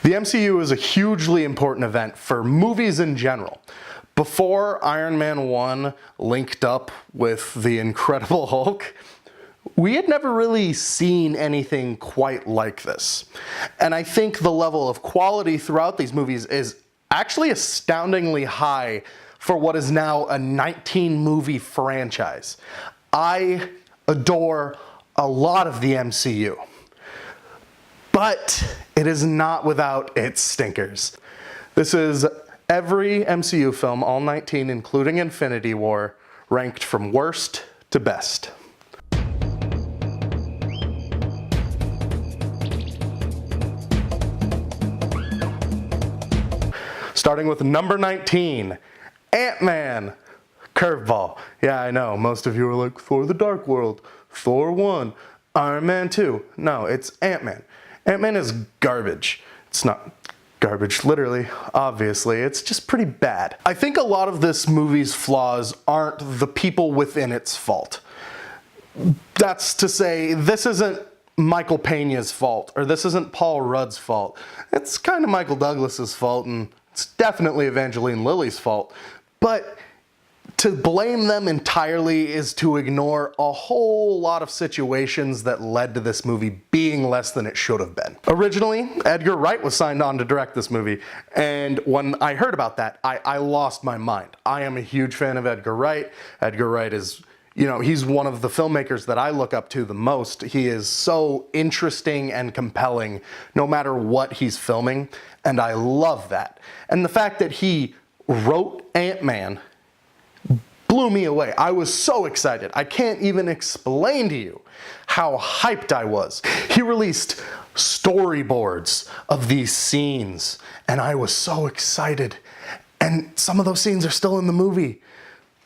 The MCU is a hugely important event for movies in general. Before Iron Man 1 linked up with the Incredible Hulk, we had never really seen anything quite like this. And I think the level of quality throughout these movies is actually astoundingly high for what is now a 19-movie franchise. I adore a lot of the MCU, but it is not without its stinkers. This is every MCU film, all 19, including Infinity War, ranked from worst to best. Starting with number 19, Ant-Man. Curveball. Yeah, I know, most of you are like, Thor the Dark World, Thor 1, Iron Man 2. No, it's Ant-Man. Ant-Man is garbage. It's not garbage, literally, obviously. It's just pretty bad. I think a lot of this movie's flaws aren't the people within its fault. That's to say, this isn't Michael Peña's fault, or this isn't Paul Rudd's fault. It's kind of Michael Douglas's fault, and it's definitely Evangeline Lilly's fault. But to blame them entirely is to ignore a whole lot of situations that led to this movie being less than it should have been. Originally, Edgar Wright was signed on to direct this movie, and when I heard about that, I lost my mind. I am a huge fan of Edgar Wright. Edgar Wright is, you know, he's one of the filmmakers that I look up to the most. He is so interesting and compelling no matter what he's filming, and I love that. And the fact that he wrote Ant-Man blew me away. I was so excited. I can't even explain to you how hyped I was. He released storyboards of these scenes, and I was so excited. And some of those scenes are still in the movie,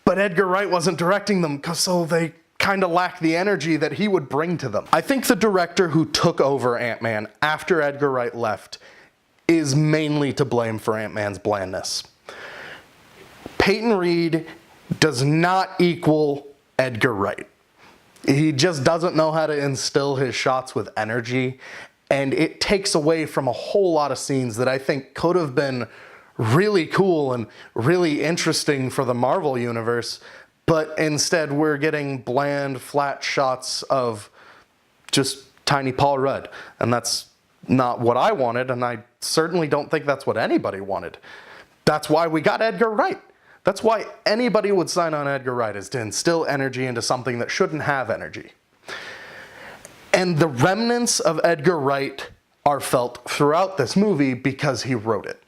but Edgar Wright wasn't directing them, so they kind of lack the energy that he would bring to them. I think the director who took over Ant-Man after Edgar Wright left is mainly to blame for Ant-Man's blandness. Peyton Reed does not equal Edgar Wright. He just doesn't know how to instill his shots with energy, and it takes away from a whole lot of scenes that I think could have been really cool and really interesting for the Marvel universe, but instead we're getting bland, flat shots of just tiny Paul Rudd, and that's not what I wanted, and I certainly don't think that's what anybody wanted. That's why we got Edgar Wright. That's why anybody would sign on Edgar Wright, is to instill energy into something that shouldn't have energy. And the remnants of Edgar Wright are felt throughout this movie because he wrote it.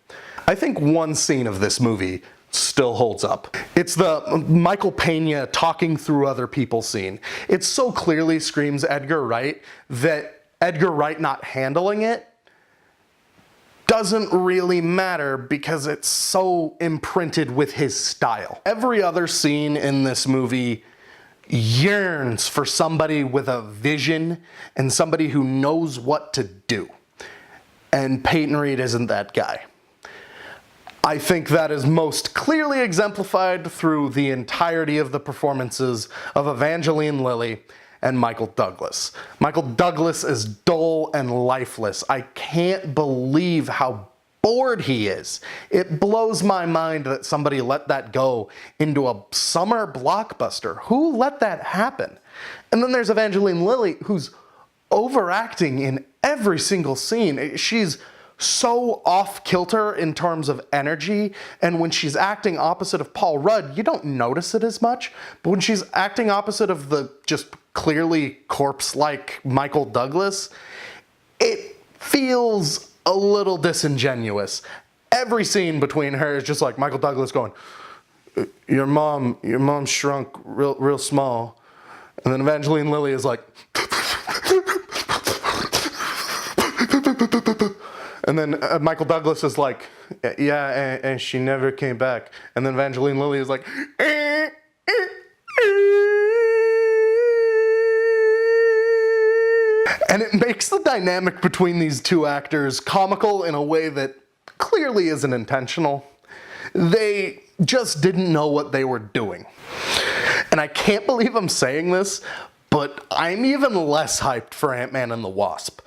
I think one scene of this movie still holds up. It's the Michael Peña talking through other people scene. It so clearly screams Edgar Wright that Edgar Wright not handling it doesn't really matter because it's so imprinted with his style. Every other scene in this movie yearns for somebody with a vision and somebody who knows what to do. And Peyton Reed isn't that guy. I think that is most clearly exemplified through the entirety of the performances of Evangeline Lilly and Michael Douglas. Michael Douglas is dull and lifeless. I can't believe how bored he is. It blows my mind that somebody let that go into a summer blockbuster. Who let that happen? And then there's Evangeline Lilly, who's overacting in every single scene. She's so off-kilter in terms of energy, and when she's acting opposite of Paul Rudd, you don't notice it as much, but when she's acting opposite of the just clearly corpse-like Michael Douglas, it feels a little disingenuous. Every scene between her is just like Michael Douglas going, your mom shrunk real small, and then Evangeline Lilly is like, and then Michael Douglas is like, yeah, and she never came back. And then Evangeline Lilly is like, and it makes the dynamic between these two actors comical in a way that clearly isn't intentional. They just didn't know what they were doing. And I can't believe I'm saying this, but I'm even less hyped for Ant-Man and the Wasp.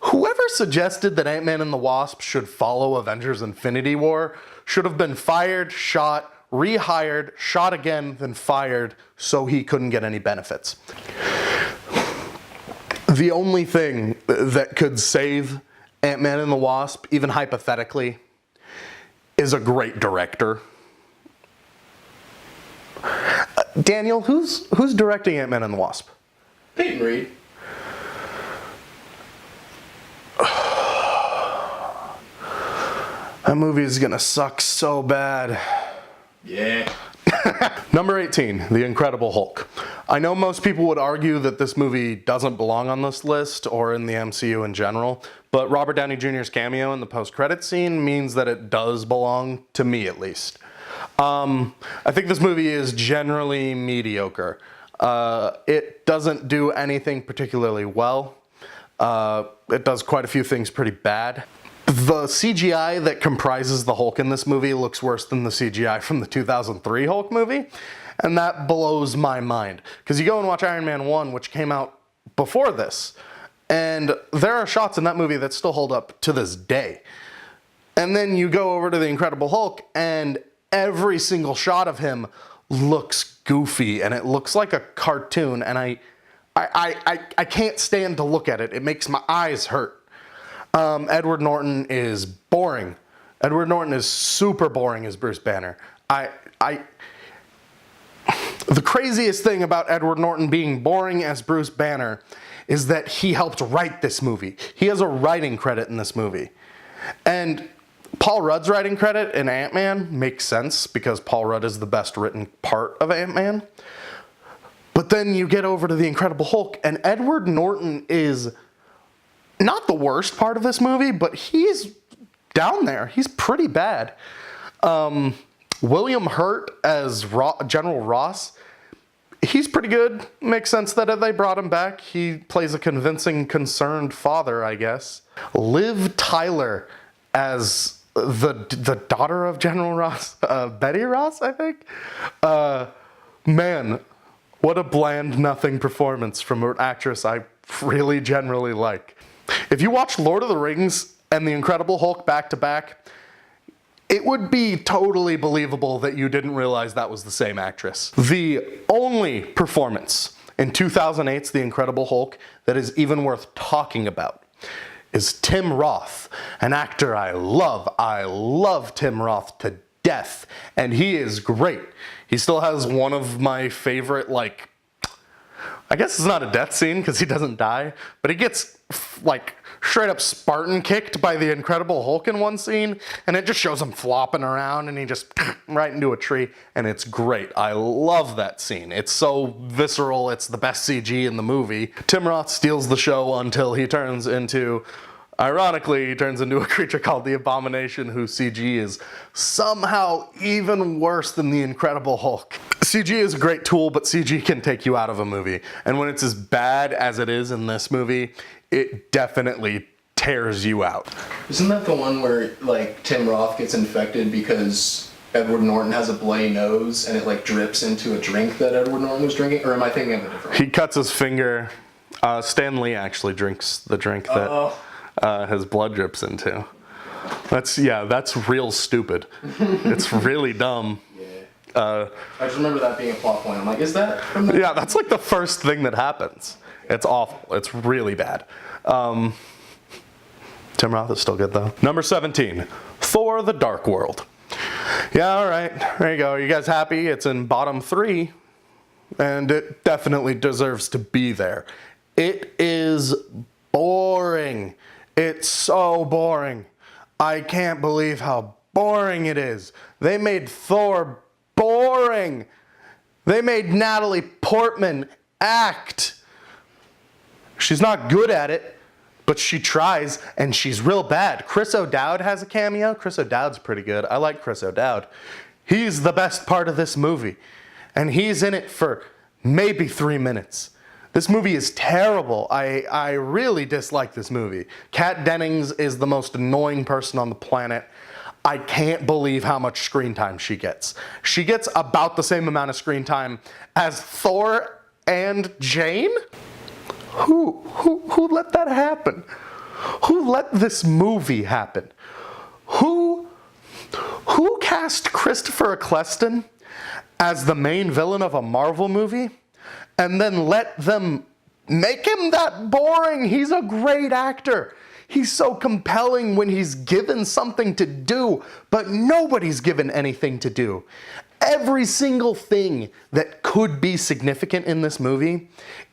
Whoever suggested that Ant-Man and the Wasp should follow Avengers Infinity War should have been fired, shot, rehired, shot again, then fired so he couldn't get any benefits. The only thing that could save Ant-Man and the Wasp, even hypothetically, is a great director. Daniel, who's directing Ant-Man and the Wasp? Peyton Reed. That movie is gonna suck so bad. Yeah. Number 18, The Incredible Hulk. I know most people would argue that this movie doesn't belong on this list or in the MCU in general, but Robert Downey Jr.'s cameo in the post-credits scene means that it does belong, to me at least. I think this movie is generally mediocre. It doesn't do anything particularly well. It does quite a few things pretty bad. The CGI that comprises the Hulk in this movie looks worse than the CGI from the 2003 Hulk movie, and that blows my mind. Because you go and watch Iron Man 1, which came out before this, and there are shots in that movie that still hold up to this day. And then you go over to The Incredible Hulk, and every single shot of him looks goofy, and it looks like a cartoon, and I can't stand to look at it. It makes my eyes hurt. Edward Norton is boring. Edward Norton is super boring as Bruce Banner. The craziest thing about Edward Norton being boring as Bruce Banner is that he helped write this movie. He has a writing credit in this movie. And Paul Rudd's writing credit in Ant-Man makes sense because Paul Rudd is the best written part of Ant-Man. But then you get over to The Incredible Hulk, and Edward Norton is not the worst part of this movie, but he's down there. He's pretty bad. William Hurt as General Ross, he's pretty good. Makes sense that they brought him back. He plays a convincing, concerned father, I guess. Liv Tyler as the daughter of General Ross, Betty Ross, I think. Man, what a bland nothing performance from an actress I really generally like. If you watch Lord of the Rings and The Incredible Hulk back to back, it would be totally believable that you didn't realize that was the same actress. The only performance in 2008's The Incredible Hulk that is even worth talking about is Tim Roth, an actor I love. I love Tim Roth to death, and he is great. He still has one of my favorite, I guess it's not a death scene because he doesn't die, but he gets straight up Spartan kicked by the Incredible Hulk in one scene, and it just shows him flopping around and he just right into a tree, and it's great. I love that scene. It's so visceral. It's the best CG in the movie. Tim Roth steals the show until he turns into, ironically, he turns into a creature called the Abomination, whose CG is somehow even worse than the Incredible Hulk. CG is a great tool, but CG can take you out of a movie. And when it's as bad as it is in this movie, it definitely tears you out. Isn't that the one where, Tim Roth gets infected because Edward Norton has a bloody nose and it, drips into a drink that Edward Norton was drinking? Or am I thinking of a different one? He cuts his finger. Stan Lee actually drinks the drink that his blood drips into. That's real stupid. It's really dumb. I just remember that being a plot point. I'm like, is that from the... Yeah, that's the first thing that happens. It's awful. It's really bad. Tim Roth is still good, though. Number 17, Thor: The Dark World. Yeah, all right. There you go. Are you guys happy? It's in bottom 3, and it definitely deserves to be there. It is boring. It's so boring. I can't believe how boring it is. They made Thor boring. They made Natalie Portman act. She's not good at it, but she tries, and she's real bad. Chris O'Dowd has a cameo. Chris O'Dowd's pretty good. I like Chris O'Dowd. He's the best part of this movie, and he's in it for maybe 3 minutes. This movie is terrible. I really dislike this movie. Kat Dennings is the most annoying person on the planet. I can't believe how much screen time she gets. She gets about the same amount of screen time as Thor and Jane? Who let that happen? Who let this movie happen? Who cast Christopher Eccleston as the main villain of a Marvel movie and then let them make him that boring? He's a great actor. He's so compelling when he's given something to do, but nobody's given anything to do. Every single thing that could be significant in this movie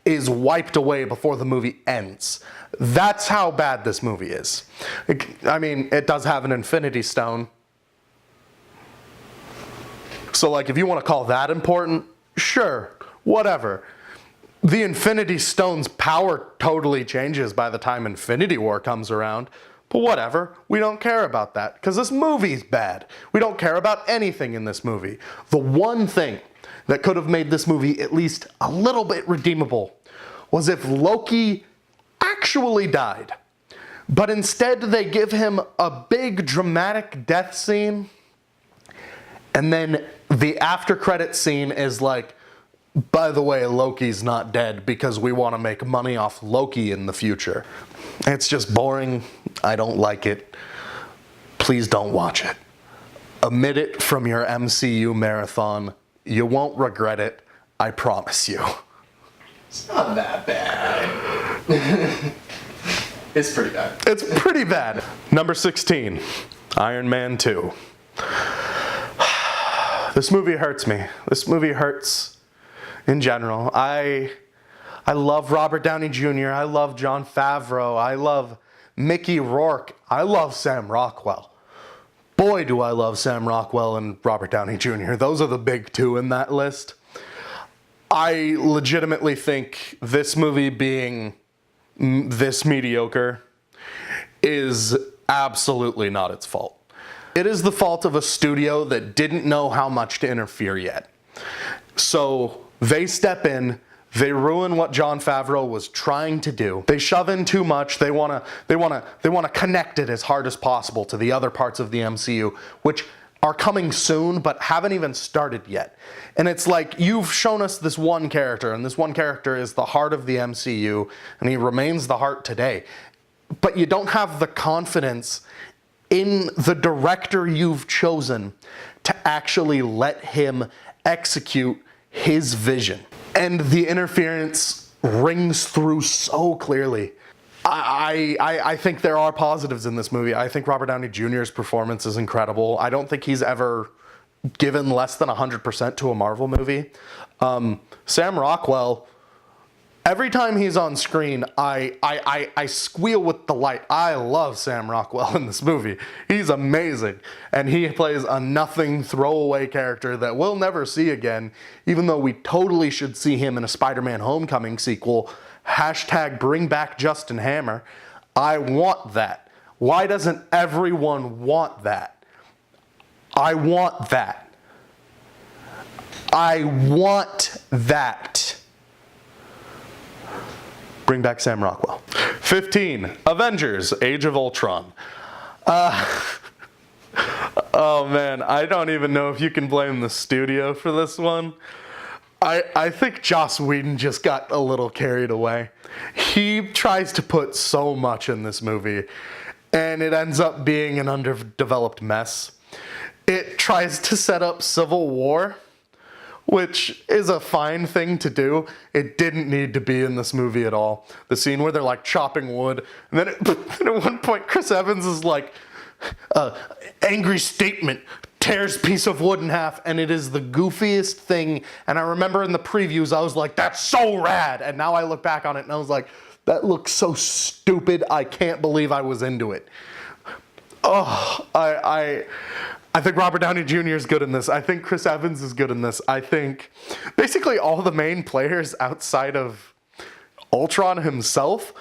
is wiped away before the movie ends. That's how bad this movie is. I mean, it does have an Infinity Stone. So, like, if you want to call that important, sure, whatever. The Infinity Stone's power totally changes by the time Infinity War comes around. But whatever, we don't care about that, because this movie's bad. We don't care about anything in this movie. The one thing that could have made this movie at least a little bit redeemable was if Loki actually died. But instead they give him a big dramatic death scene, and then the after credit scene is like, by the way, Loki's not dead because we want to make money off Loki in the future. It's just boring. I don't like it. Please don't watch it. Omit it from your MCU marathon. You won't regret it. I promise you. It's not that bad. It's pretty bad. It's pretty bad. Number 16, Iron Man 2. This movie hurts me. This movie hurts in general. I love Robert Downey Jr. I love Jon Favreau. I love Mickey Rourke. I love Sam Rockwell. Boy, do I love Sam Rockwell and Robert Downey Jr. Those are the big two in that list. I legitimately think this movie being this mediocre is absolutely not its fault. It is the fault of a studio that didn't know how much to interfere yet. So they step in, they ruin what Jon Favreau was trying to do. They shove in too much. They want to connect it as hard as possible to the other parts of the MCU, which are coming soon but haven't even started yet. And it's like, you've shown us this one character, and this one character is the heart of the MCU, and he remains the heart today. But you don't have the confidence in the director you've chosen to actually let him execute his vision. And the interference rings through so clearly. I think there are positives in this movie. I think Robert Downey Jr.'s performance is incredible. I don't think he's ever given less than 100% to a Marvel movie. Sam Rockwell, every time he's on screen, I squeal with delight. I love Sam Rockwell in this movie. He's amazing. And he plays a nothing throwaway character that we'll never see again, even though we totally should see him in a Spider-Man Homecoming sequel. Hashtag bring back Justin Hammer. I want that. Why doesn't everyone want that? I want that. I want that. Bring back Sam Rockwell. 15, Avengers, Age of Ultron. Oh man, I don't even know if you can blame the studio for this one. I think Joss Whedon just got a little carried away. He tries to put so much in this movie, and it ends up being an underdeveloped mess. It tries to set up Civil War, which is a fine thing to do. It didn't need to be in this movie at all. The scene where they're like chopping wood, and then at one point Chris Evans is like, angry statement, tears piece of wood in half, and it is the goofiest thing. And I remember in the previews I was like, that's so rad, and now I look back on it and I was like, that looks so stupid. I can't believe I was into it. Oh, I think Robert Downey Jr. is good in this. I think Chris Evans is good in this. I think basically all the main players outside of Ultron himself,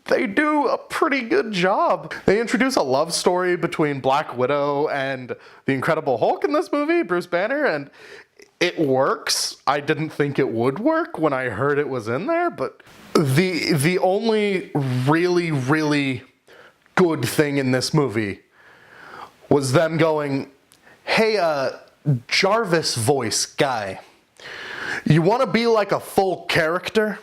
they do a pretty good job. They introduce a love story between Black Widow and the Incredible Hulk in this movie, Bruce Banner, and it works. I didn't think it would work when I heard it was in there, but the only really, really good thing in this movie was them going, hey, Jarvis voice guy, you want to be like a full character?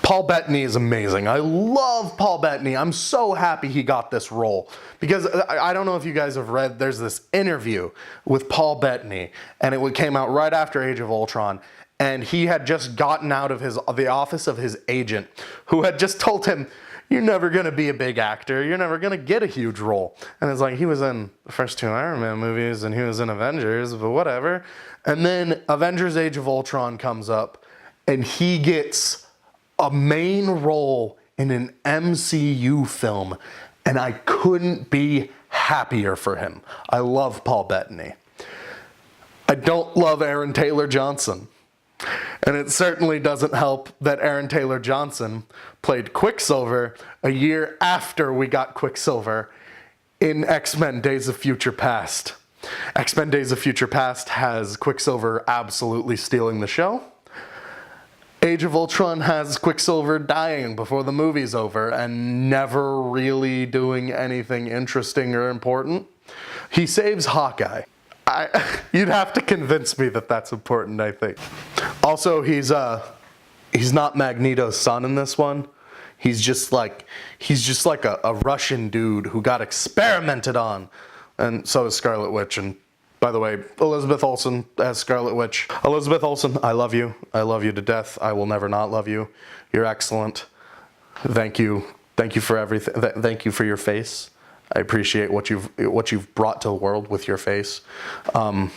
Paul Bettany is amazing. I love Paul Bettany. I'm so happy he got this role because I don't know if you guys have read, there's this interview with Paul Bettany, and it came out right after Age of Ultron, and he had just gotten out of the office of his agent, who had just told him, "You're never gonna be a big actor. You're never gonna get a huge role." And it's like, he was in the first 2 Iron Man movies, and he was in Avengers, but whatever. And then Avengers: Age of Ultron comes up, and he gets a main role in an MCU film, and I couldn't be happier for him. I love Paul Bettany. I don't love Aaron Taylor Johnson. And it certainly doesn't help that Aaron Taylor Johnson played Quicksilver a year after we got Quicksilver in X-Men Days of Future Past. X-Men Days of Future Past has Quicksilver absolutely stealing the show. Age of Ultron has Quicksilver dying before the movie's over and never really doing anything interesting or important. He saves Hawkeye. You'd have to convince me that that's important, I think. Also, he's not Magneto's son in this one. He's just like a Russian dude who got experimented on. And so is Scarlet Witch. And by the way, Elizabeth Olsen as Scarlet Witch. Elizabeth Olsen, I love you. I love you to death. I will never not love you. You're excellent. Thank you. Thank you for everything. Thank you for your face. I appreciate what you've brought to the world with your face. I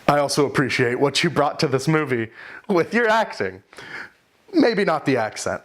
also appreciate what you brought to this movie with your acting. Maybe not the accent.